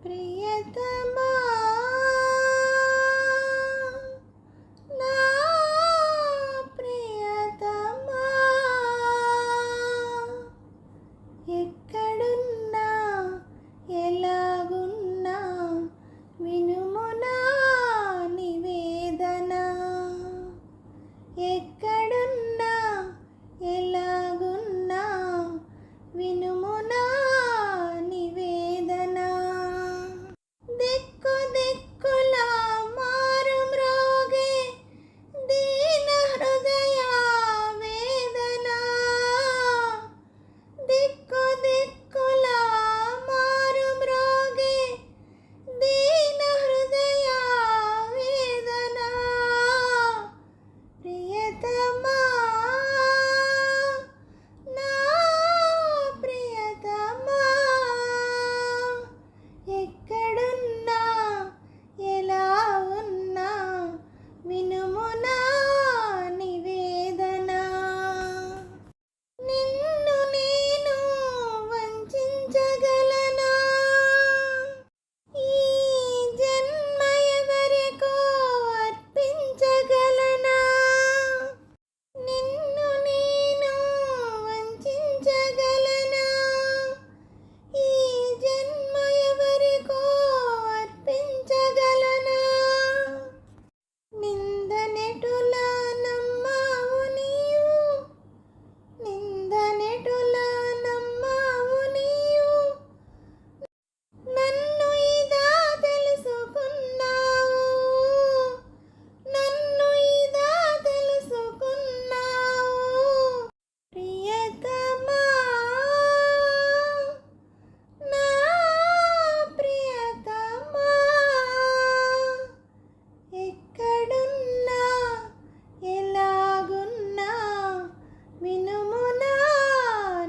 ప్రియతమా నా ప్రియతమా ఎక్కడున్నా ఎలాగున్నా వినుము నా నివేదన ఎక్కడున్నా ఎలాగున్నా వినుము నా నివేదన దిక్కు దిక్కులా మారు మ్రోగే దీన హృదయ వేదన దిక్కు దిక్కులా మారు మ్రోగే దీన హృదయ వేదన ప్రియతమా నా ప్రియతమా ఎక్కడున్నా ఎలా ఉన్నా వినుము నా నివేదన నిన్ను నేను వంచించగలనా ఈ జన్మ ఎవరికో అర్పించగలనా నిన్ను నేను వంచించగలనా ఈ జన్మ ఎవరికో అర్పించగలనా నిందనెటులా నమ్మావు నీవు నిందనెటులా నమ్మావు నీవు నన్ను ఇదా తెలుసుకున్నావు నన్ను ఇదా తెలుసుకున్నావు ప్రియతమా నా ప్రియతమా ఎక్కడున్నా ఎలాగున్నా వినుము నా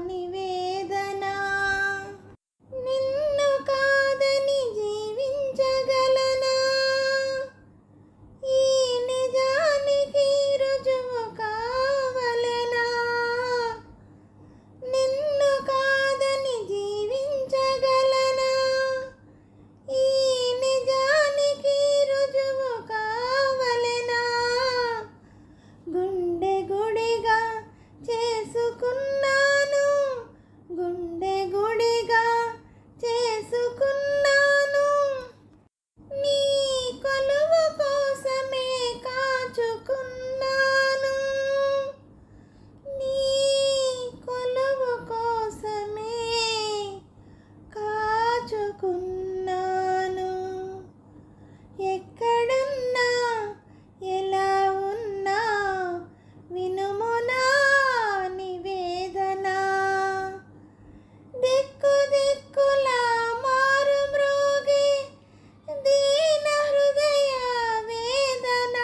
నివేదన నిన్ను కాదని జీవించగలనా ఈ నిజానికి రుజువు కావలెనా నిన్ను కాదని జీవించగలనా ఈ నిజానికి రుజువు కావలెనా గుండె గుడిగా చేసుకున్నాను గుండె గుడిగా చేసుకున్నాను నీ కొలువు కోసమే కాచుకున్నాను నీ కొలువు కోసమే కాచుకున్నాను ఎక్కడున్నా ఎలా ఉన్నా వినుము నా నివేదన దిక్కు దిక్కులా మారు మ్రోగే దీన హృదయ వేదన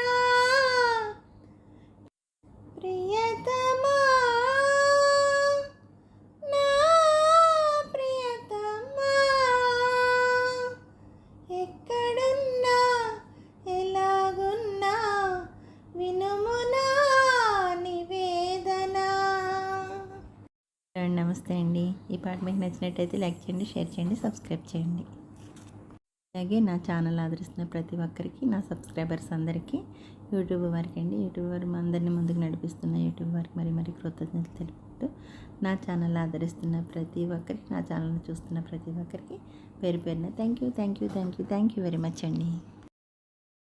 ప్రియతమా నా ప్రియతమా ఎక్కడున్నా ఎలాగున్నా వినుము నా నివేదన. నమస్తే అండి. ఈ పాట మీకు నచ్చినట్టయితే లైక్ చేయండి, షేర్ చేయండి, సబ్స్క్రైబ్ చేయండి. అలాగే నా ఛానల్ ఆదరిస్తున్న ప్రతి ఒక్కరికి, నా సబ్స్క్రైబర్స్ అందరికీ, యూట్యూబ్ వారికి అండి, యూట్యూబ్ వారు అందరినీ ముందుకు నడిపిస్తున్న యూట్యూబ్ వారికి మరి కృతజ్ఞతలు తెలుపుతూ, నా ఛానల్ ఆదరిస్తున్న ప్రతి ఒక్కరికి, నా ఛానల్ని చూస్తున్న ప్రతి ఒక్కరికి పేరు పేరున థ్యాంక్ యూ వెరీ మచ్ అండి.